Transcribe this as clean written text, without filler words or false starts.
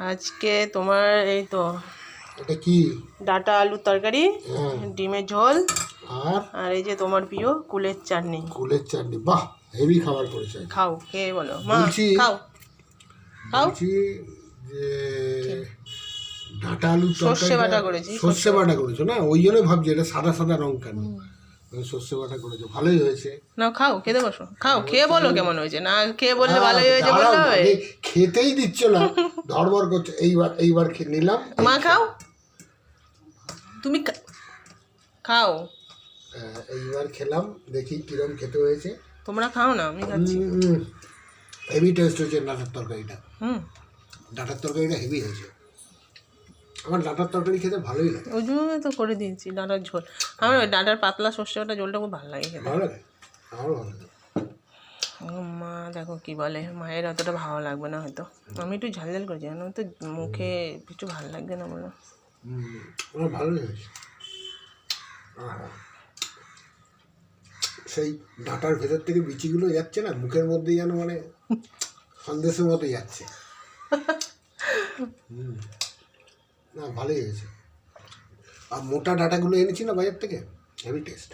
আজকে তোমার এই তো এটা কি ডাটা আলুর তরকারি, ডিমের ঝোল, আর আর এই যে তোমার প্রিয় কুলের চাটনি। কুলের চাটনি, বাহ হেভি খাবার করেছে। খাও, খেয়ে বলো মা। বলছি খাও খাও। বলছি যে ডাটা আলুর সর্ষে তরকারিটা বাটা করেছি, সর্ষে বাটা করেছো না, ওই জন্যই ভাবছি এটা সাদা সাদা রং কেন। সর্ষে বাটা করেছো, ভালোই হয়েছে। না খাও, খেতে বসো, খাও, খেয়ে বলো কেমন হয়েছে। না খেয়ে বললে ভালোই হয়েছে দাঁড়াও, বললে হবে? আগে খেতেই দিচ্ছ না, ধড়বড় করছো। এইবার নিলাম। মা খাও, তুমি খাও। এইবার খেলাম, দেখি কিরম খেতে হয়েছে। তোমরা খাও না, আমি খাচ্ছি। হেভি টেস্ট হয়েছে ডাটার তরকারিটা। হুম, ডাটার তরকারিটা হেভি হয়েছে। আমার ডাটার তরকারি খেতে ভালোই লাগে। ওই জন্য তো করে দিয়েছি ডাঁটার ঝোল। আমার ওই ডাঁটার পাতলা সর্ষে বাটা ঝোলটা খুব ভালো লাগে খেতে। ভালো লাগে, আমারও ভালো লাগে। মা দেখো কি বলে, মায়ের অতটা ভালো লাগবে না হয়তো। আমি একটু ঝাল ঝাল করেছি, কেন তো মুখে কিছু ভালো লাগবে না বলো। আমার ভালোই হয়েছে। সেই ডাঁটার ভেতর থেকে বিচিগুলো যাচ্ছে না মুখের মধ্যে, যেন মানে সন্দেশের মতো যাচ্ছে। না ভালোই হয়েছে। আর মোটা ডাঁটাগুলো এনেছি না বাজার থেকে, হেভি টেস্ট।